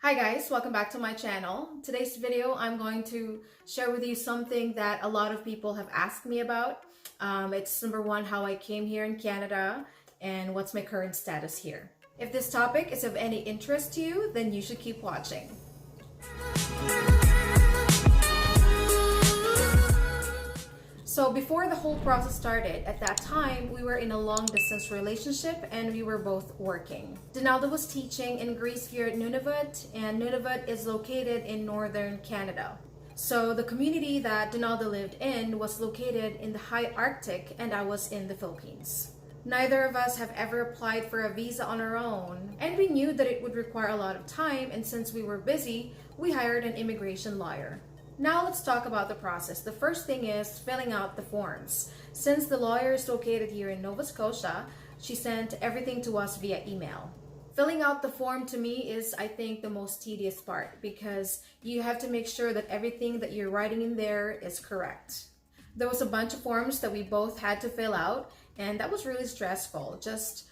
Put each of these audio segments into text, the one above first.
Hi guys, welcome back to my channel. Today's video, I'm going to share with you something that a lot of people have asked me about. It's number one, how I came here in Canada and what's my current status here. If this topic is of any interest to you, then you should keep watching. So before the whole process started, at that time, we were in a long distance relationship and we were both working. Donalda was teaching in Greece here at Nunavut, and Nunavut is located in northern Canada. So the community that Donalda lived in was located in the high Arctic and I was in the Philippines. Neither of us have ever applied for a visa on our own, and we knew that it would require a lot of time, and since we were busy, we hired an immigration lawyer. Now let's talk about the process. The first thing is filling out the forms. Since the lawyer is located here in Nova Scotia, she sent everything to us via email. Filling out the form to me is, I think, the most tedious part because you have to make sure that everything that you're writing in there is correct. There was a bunch of forms that we both had to fill out, and that was really stressful. Just,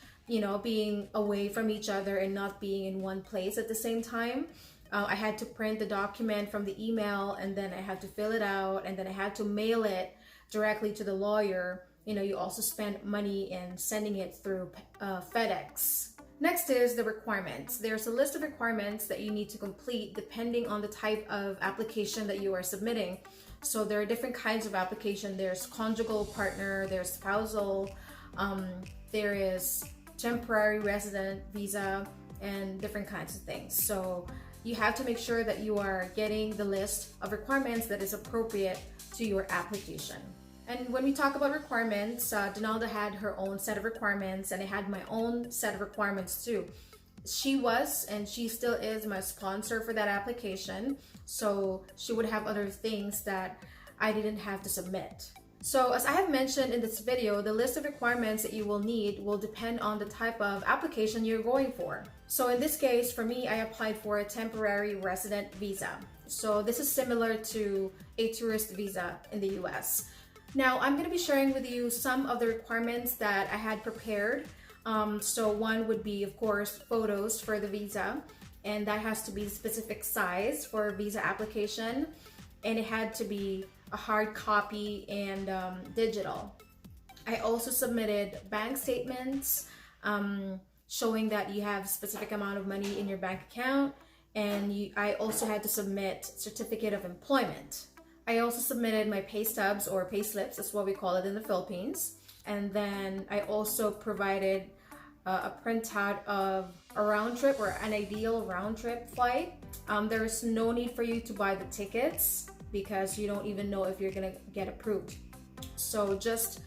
being away from each other and not being in one place at the same time. I had to print the document from the email and then I had to fill it out and then I had to mail it directly to the lawyer. You also spend money in sending it through FedEx. Next is the requirements. There's a list of requirements that you need to complete depending on the type of application that you are submitting. So there are different kinds of application. There's conjugal partner, there's spousal, there is temporary resident visa, and different kinds of things. So you have to make sure that you are getting the list of requirements that is appropriate to your application. And when we talk about requirements, Donalda had her own set of requirements and I had my own set of requirements too. She was and she still is my sponsor for that application, so she would have other things that I didn't have to submit. So as I have mentioned in this video, the list of requirements that you will need will depend on the type of application you're going for. So in this case, for me, I applied for a temporary resident visa. So this is similar to a tourist visa in the US. Now I'm going to be sharing with you some of the requirements that I had prepared. So one would be, of course, photos for the visa, and that has to be the specific size for a visa application, and it had to be a hard copy and digital. I also submitted bank statements showing that you have a specific amount of money in your bank account, and I also had to submit certificate of employment. I also submitted my pay stubs or pay slips, that's what we call it in the Philippines, and then I also provided a printout of a round trip or an ideal round trip flight. There is no need for you to buy the tickets because you don't even know if you're gonna get approved. So just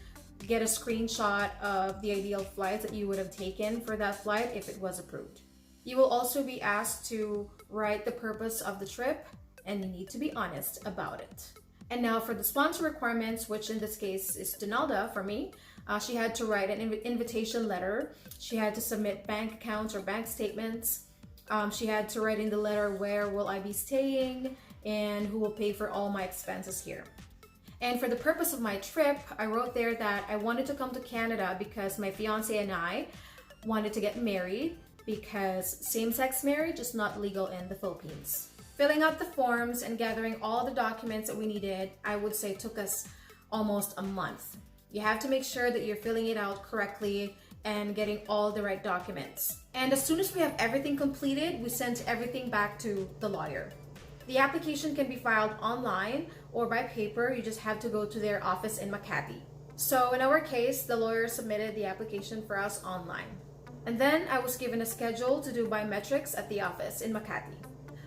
get a screenshot of the ideal flights that you would have taken for that flight if it was approved. You will also be asked to write the purpose of the trip and you need to be honest about it. And now for the sponsor requirements, which in this case is Donalda for me, she had to write an invitation letter. She had to submit bank accounts or bank statements. She had to write in the letter where will I be staying and who will pay for all my expenses here. And for the purpose of my trip, I wrote there that I wanted to come to Canada because my fiance and I wanted to get married because same-sex marriage is not legal in the Philippines. Filling out the forms and gathering all the documents that we needed, I would say took us almost a month. You have to make sure that you're filling it out correctly and getting all the right documents. And as soon as we have everything completed, we sent everything back to the lawyer. The application can be filed online or by paper. You just have to go to their office in Makati. So in our case, the lawyer submitted the application for us online. And then I was given a schedule to do biometrics at the office in Makati.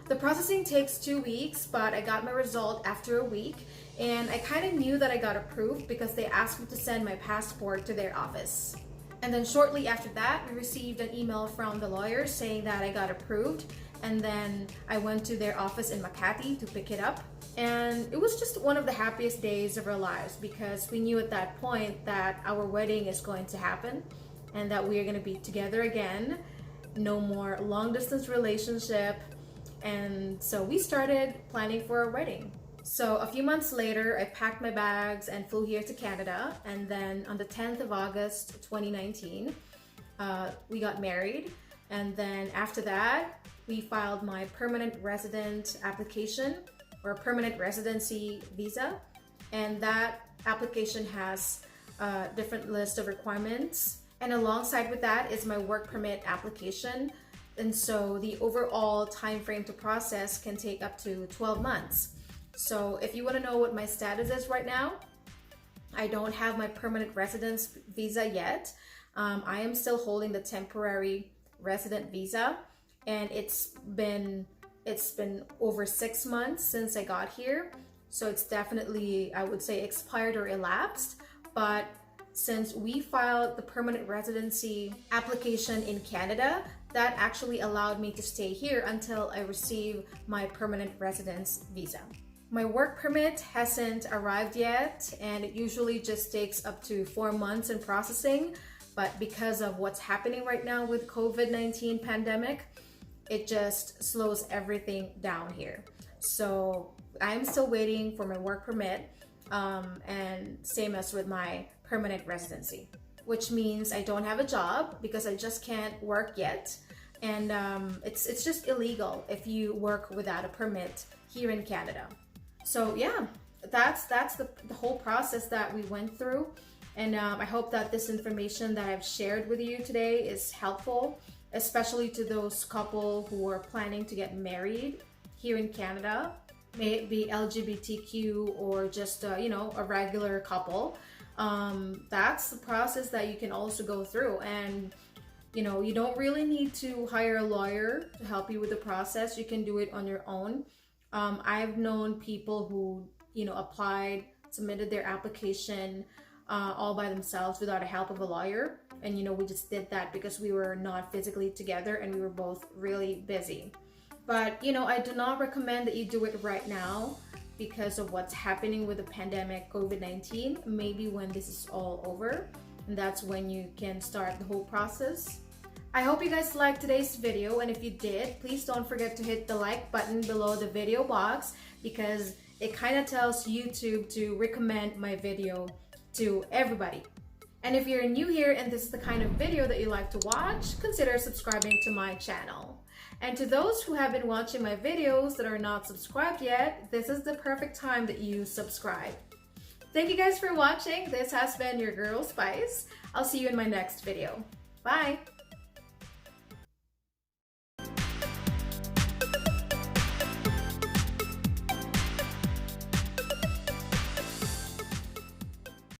The processing takes 2 weeks, but I got my result after a week, and I kind of knew that I got approved because they asked me to send my passport to their office. And then shortly after that, we received an email from the lawyer saying that I got approved, and then I went to their office in Makati to pick it up. And it was just one of the happiest days of our lives because we knew at that point that our wedding is going to happen and that we are going to be together again. No more long distance relationship. And so we started planning for our wedding. So a few months later, I packed my bags and flew here to Canada. And then on the 10th of August, 2019, we got married. And then after that, we filed my permanent resident application or permanent residency visa. And that application has a different list of requirements. And alongside with that is my work permit application. And so the overall time frame to process can take up to 12 months. So if you want to know what my status is right now, I don't have my permanent residence visa yet. I am still holding the temporary resident visa, and it's been over 6 months since I got here. So it's definitely, I would say, expired or elapsed. But since we filed the permanent residency application in Canada, that actually allowed me to stay here until I receive my permanent residence visa. My work permit hasn't arrived yet, and it usually just takes up to 4 months in processing. But because of what's happening right now with COVID-19 pandemic, it just slows everything down here. So I'm still waiting for my work permit, and same as with my permanent residency, which means I don't have a job because I just can't work yet. And it's just illegal if you work without a permit here in Canada. So yeah, that's the whole process that we went through. And I hope that this information that I've shared with you today is helpful, especially to those couple who are planning to get married here in Canada, may it be LGBTQ or just a regular couple. That's the process that you can also go through. And you don't really need to hire a lawyer to help you with the process. You can do it on your own. I've known people who applied, submitted their application all by themselves without the help of a lawyer. And we just did that because we were not physically together and we were both really busy. But I do not recommend that you do it right now because of what's happening with the pandemic COVID-19. Maybe when this is all over, and that's when you can start the whole process. I hope you guys liked today's video, and if you did, please don't forget to hit the like button below the video box because it kind of tells YouTube to recommend my video to everybody. And if you're new here and this is the kind of video that you like to watch, consider subscribing to my channel. And to those who have been watching my videos that are not subscribed yet, this is the perfect time that you subscribe. Thank you guys for watching. This has been your Girl Spice. I'll see you in my next video. Bye!